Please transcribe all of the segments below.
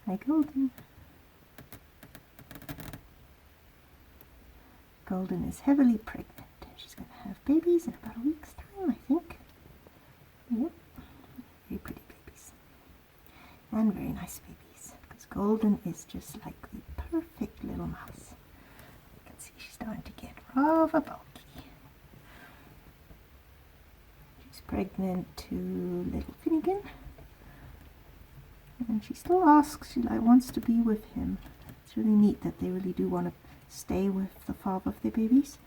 Hi, Golden. Golden is heavily pregnant. She's going to have babies in about a week's time, I think. Yep, very pretty babies. And very nice babies, because Golden is just like the perfect little mouse. You can see she's starting to get rather bulky. She's pregnant to little Finnegan. And she still asks, she wants to be with him. It's really neat that they really do want to stay with the father of their babies.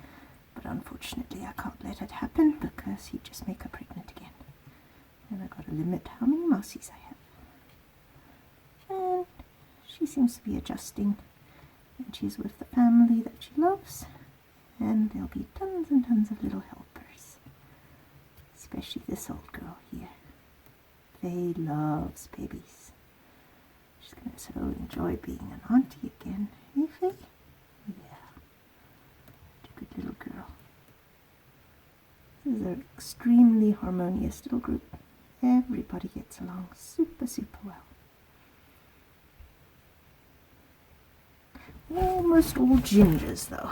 But unfortunately I can't let it happen because he'd just make her pregnant again. And I've got to limit how many mousies I have. And she seems to be adjusting. And she's with the family that she loves. And there'll be tons and tons of little helpers. Especially this old girl here. Faye loves babies. She's going to so enjoy being an auntie again. Hey, Faye? Yeah. Such a good little girl. This is an extremely harmonious little group. Everybody gets along super, super well. Almost all gingers, though.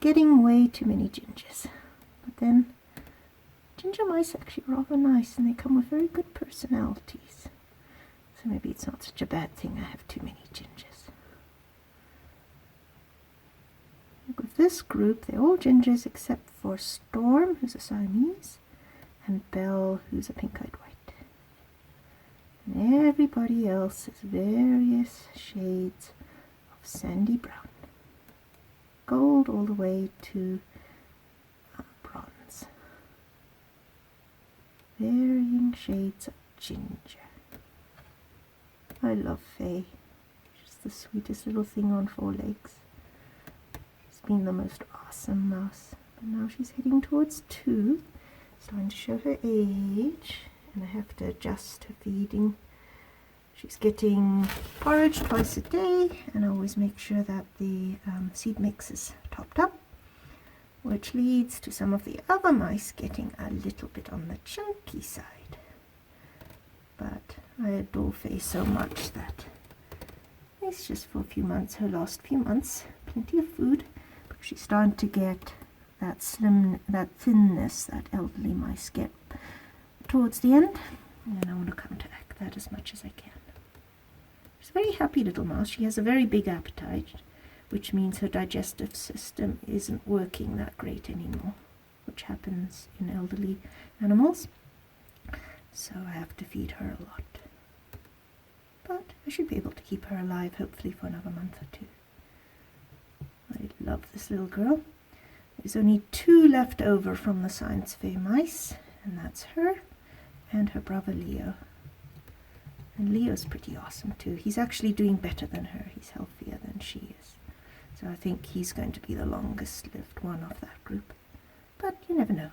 Getting way too many gingers. But then, ginger mice actually are rather nice, and they come with very good personalities. So maybe it's not such a bad thing I have too many gingers. With this group, they're all gingers except for Storm, who's a Siamese, and Belle, who's a pink-eyed white. And everybody else is various shades of sandy brown. Gold all the way to bronze. Varying shades of ginger. I love Faye. She's the sweetest little thing on 4 legs. She's been the most awesome mouse. But now she's heading towards 2. Starting to show her age. And I have to adjust her feeding. She's getting porridge twice a day. And I always make sure that the seed mix is topped up. Which leads to some of the other mice getting a little bit on the chunky side. But I adore Faye so much that it's just for a few months, her last few months, plenty of food, but she's starting to get that thinness that elderly mice get towards the end, and I want to counteract that as much as I can. She's a very happy little mouse. She has a very big appetite, which means her digestive system isn't working that great anymore, which happens in elderly animals. So I have to feed her a lot. But I should be able to keep her alive, hopefully for another month or 2. I love this little girl. There's only 2 left over from the science fair mice, and that's her and her brother Leo. And Leo's pretty awesome too. He's actually doing better than her. He's healthier than she is. So I think he's going to be the longest lived one of that group. But you never know.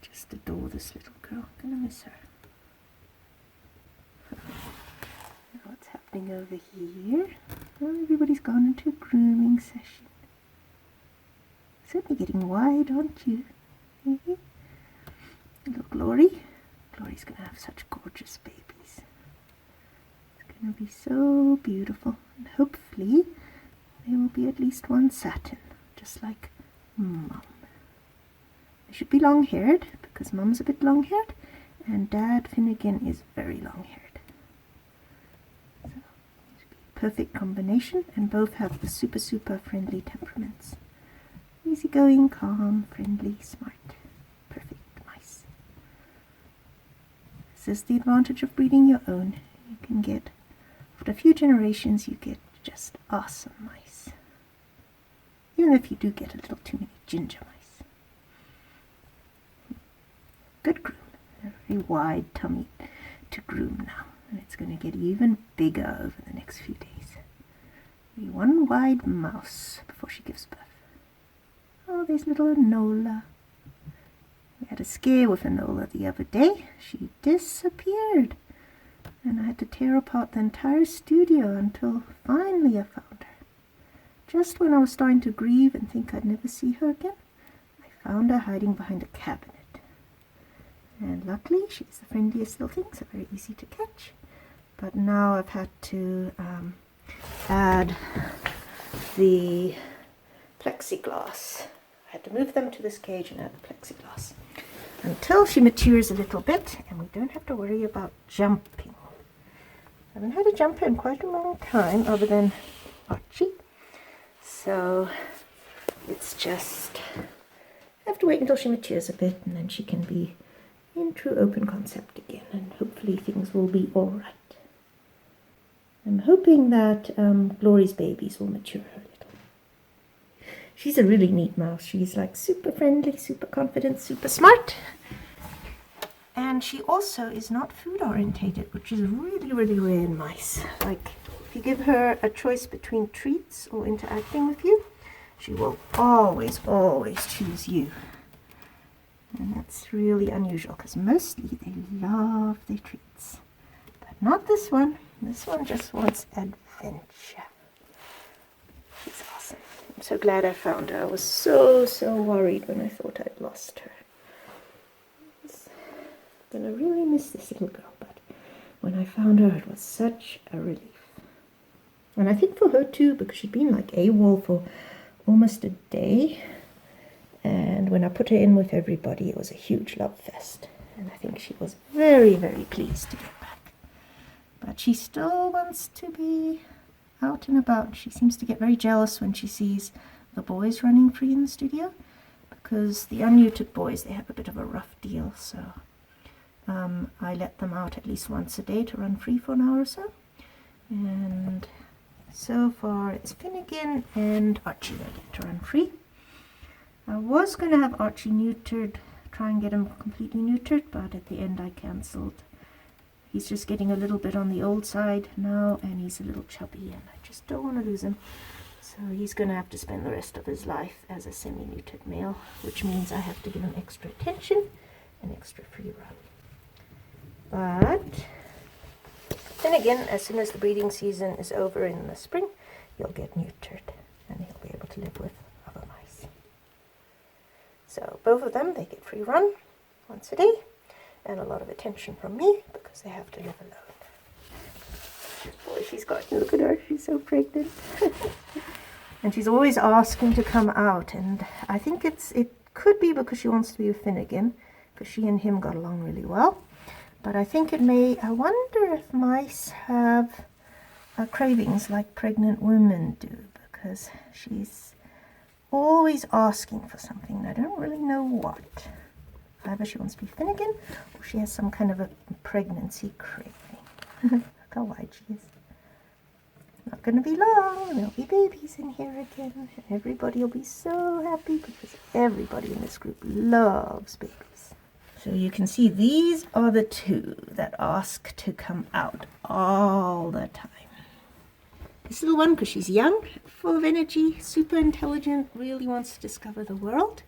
Just adore this little girl. I'm gonna miss her. What's happening over here? Well, everybody's gone into a grooming session. Certainly getting wide, aren't you? Little Glory. Glory's gonna have such gorgeous babies. It's gonna be so beautiful, and hopefully there will be at least one satin, just like Mum. They should be long-haired, because Mum's a bit long-haired, and Dad Finnegan is very long-haired. So, it should be a perfect combination, and both have the super, super friendly temperaments. Easygoing, calm, friendly, smart. Perfect mice. This is the advantage of breeding your own. You can get, after a few generations, you get just awesome mice. Even if you do get a little too many ginger mice. Good groom. A very wide tummy to groom now. And it's going to get even bigger over the next few days. Maybe one wide mouse before she gives birth. Oh, there's little Enola. We had a scare with Enola the other day. She disappeared. And I had to tear apart the entire studio until finally I found her. Just when I was starting to grieve and think I'd never see her again, I found her hiding behind a cabinet. And luckily she's the friendliest little thing, so very easy to catch. But now I've had to add the plexiglass. I had to move them to this cage and add the plexiglass until she matures a little bit and we don't have to worry about jumping. I haven't had a jumper in quite a long time other than Archie, so it's just I have to wait until she matures a bit and then she can be in true open concept again, and hopefully things will be all right. I'm hoping that Glory's babies will mature her a little. She's a really neat mouse. She's like super friendly, super confident, super smart. And she also is not food orientated, which is really, really rare in mice. Like, if you give her a choice between treats or interacting with you, she will always, always choose you. And that's really unusual because mostly they love their treats. But not this one. This one just wants adventure. She's awesome. I'm so glad I found her. I was so worried when I thought I'd lost her. I'm gonna really miss this little girl, but when I found her it was such a relief. And I think for her too, because she'd been like AWOL for almost a day, and when I put her in with everybody it was a huge love fest, and I think she was very, very pleased to get back. But she still wants to be out and about. She seems to get very jealous when she sees the boys running free in the studio, because the unneutered boys, they have a bit of a rough deal, so I let them out at least once a day to run free for an hour or so. And so far it's Finnegan and Archie that get to run free. I was going to have Archie neutered, try and get him completely neutered, but at the end I cancelled. He's just getting a little bit on the old side now, and he's a little chubby, and I just don't want to lose him. So he's going to have to spend the rest of his life as a semi-neutered male, which means I have to give him extra attention and extra free run. But then again, as soon as the breeding season is over in the spring, he'll get neutered, and he'll be able to live with other mice. So both of them, they get free run once a day, and a lot of attention from me because they have to live alone. Boy, she's got, look at her, she's so pregnant. And she's always asking to come out, and I think it could be because she wants to be with Finnegan, because she and him got along really well. But I think it may, I wonder if mice have cravings like pregnant women do, because she's always asking for something, and I don't really know what. Either she wants to be Finnegan, or she has some kind of a pregnancy craving. Look how wide she is. Not going to be long, and there'll be babies in here again, and everybody will be so happy because everybody in this group loves babies. So you can see these are the two that ask to come out all the time. This little one, because she's young, full of energy, super intelligent, really wants to discover the world.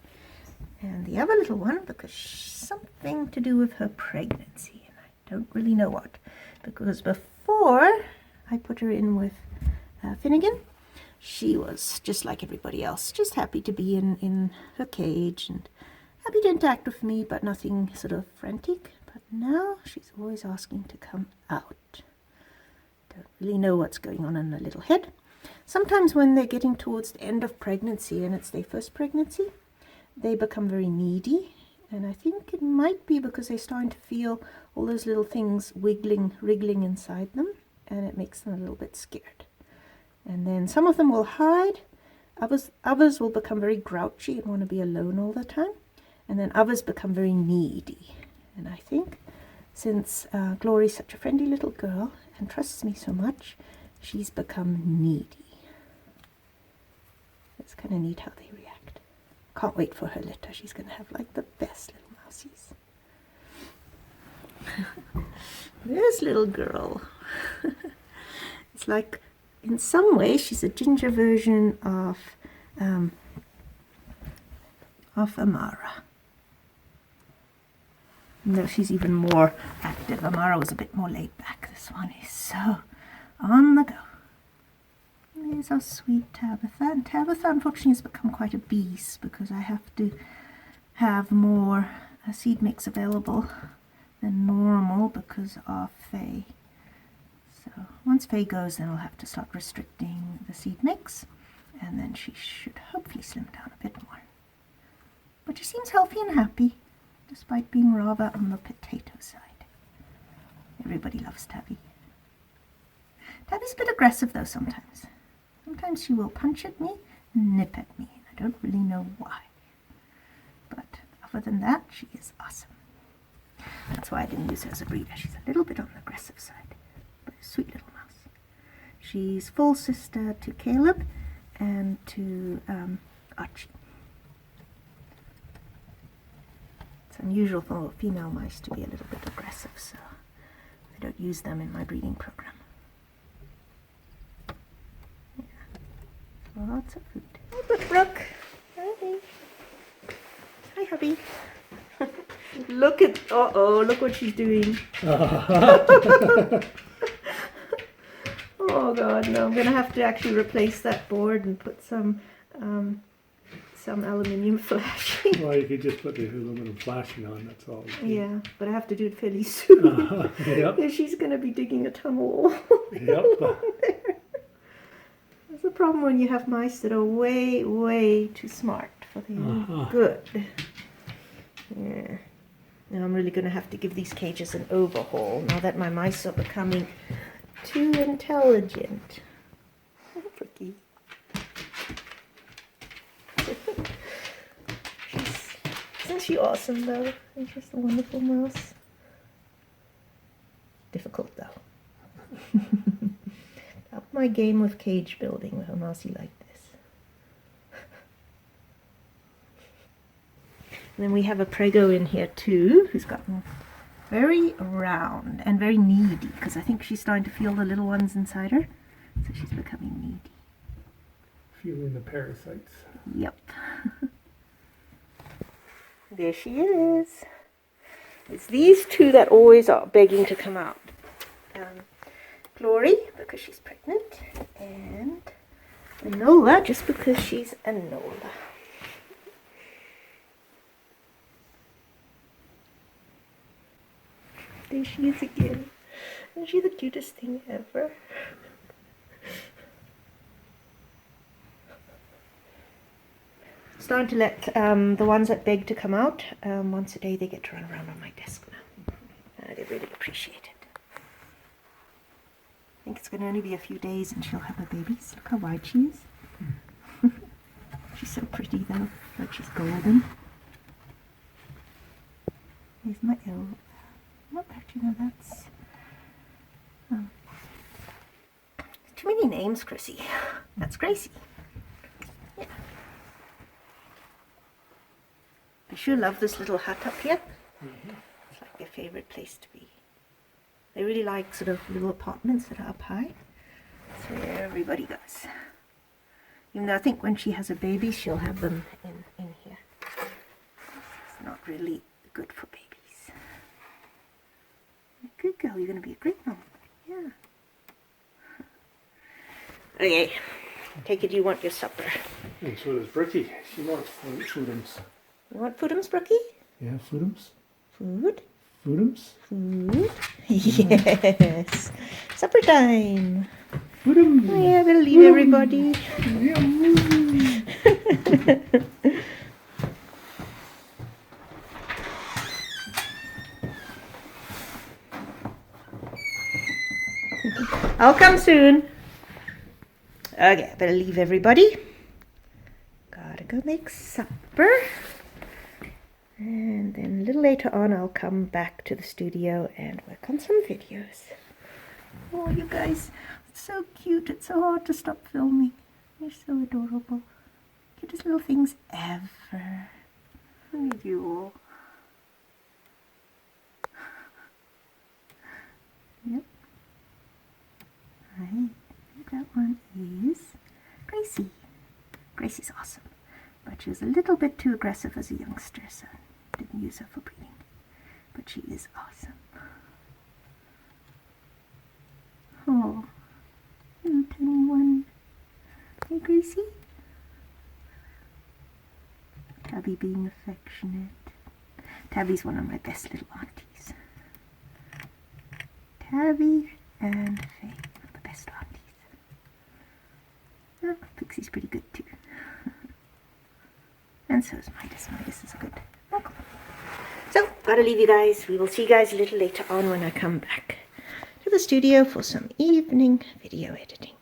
And the other little one, because something to do with her pregnancy, and I don't really know what. Because before I put her in with Finnegan, she was just like everybody else, just happy to be in her cage and happy to interact with me, but nothing sort of frantic. But now she's always asking to come out. Don't really know what's going on in her little head. Sometimes when they're getting towards the end of pregnancy and it's their first pregnancy, they become very needy. And I think it might be because they're starting to feel all those little things wriggling inside them, and it makes them a little bit scared. And then some of them will hide. Others will become very grouchy and want to be alone all the time. And then others become very needy. And I think since Glory's such a friendly little girl and trusts me so much, she's become needy. It's kind of neat how they react. Can't wait for her litter. She's going to have like the best little mousies. This little girl. It's like, in some way, she's a ginger version of Amara. No, she's even more active. Amara was a bit more laid back. This one is so on the go. There's our sweet Tabitha. And Tabitha, unfortunately, has become quite a beast because I have to have more seed mix available than normal because of Faye. So once Faye goes, then I'll have to start restricting the seed mix, and then she should hopefully slim down a bit more. But she seems healthy and happy, despite being rather on the potato side. Everybody loves Tabby. Tabby's a bit aggressive though sometimes. Sometimes she will punch at me and nip at me. I don't really know why. But other than that, she is awesome. That's why I didn't use her as a breeder. She's a little bit on the aggressive side, but a sweet little mouse. She's full sister to Caleb and to Archie. It's unusual for female mice to be a little bit aggressive, so I don't use them in my breeding program. Yeah. Lots of food. Hi, Brooke. Hi. Hi, hubby. Look at, look what she's doing. Oh God, no, I'm gonna have to actually replace that board and put some aluminium flashing. Well, you could just put the aluminum flashing on, that's all. Yeah, but I have to do it fairly soon. Yep. She's gonna be digging a tunnel. Yep. That's the problem when you have mice that are way, way too smart for their own good. Yeah. Now I'm really going to have to give these cages an overhaul now that my mice are becoming too intelligent. Oh, Brookie. Isn't she awesome though? She's just a wonderful mouse. Difficult though. Up my game with cage building with a mousey like this. And then we have a prego in here too, who's gotten very round and very needy, because I think she's starting to feel the little ones inside her, so she's becoming needy. Feeling the parasites. Yep. There she is. It's these two that always are begging to come out. Glory, because she's pregnant, and Enola, just because she's Enola. There she is again. Isn't she the cutest thing ever? Starting to let the ones that beg to come out, once a day they get to run around on my desk now. They really appreciate it. I think it's going to only be a few days and she'll have her babies. Look how wide she is. She's so pretty though, like she's golden. Here's my ill. Not actually, no, that's... Oh. Too many names, Chrissy. That's Gracie. Yeah. I sure love this little hut up here. It's like their favorite place to be. They really like sort of little apartments that are up high. That's where everybody goes. Even though I think when she has a baby, she'll have them in here. It's not really good for babies. Good girl, you're going to be a great mom. Yeah. Okay, take it you want your supper. And so does Brookie. She wants foodums. You want foodums, Brookie? Yeah, foodums. Food? Foodums? Food? Yes. Supper time. Foodums. Oh, yeah, we'll leave everybody. I'll come soon. Okay, I better leave everybody. Gotta go make supper. And then a little later on I'll come back to the studio and work on some videos. Oh, you guys, it's so cute. It's so hard to stop filming. You're so adorable. Cutest little things ever. I need you all. Yep. I think that one is Gracie. Gracie's awesome, but she was a little bit too aggressive as a youngster, so didn't use her for breeding. But she is awesome. Oh, little tiny one. Hey, Gracie. Tabby being affectionate. Tabby's one of my best little aunties. Tabby and Faye are the best aunties. Oh, Pixie's pretty good too. And so is Midas. Midas is a good uncle. So, gotta leave you guys. We will see you guys a little later on when I come back to the studio for some evening video editing.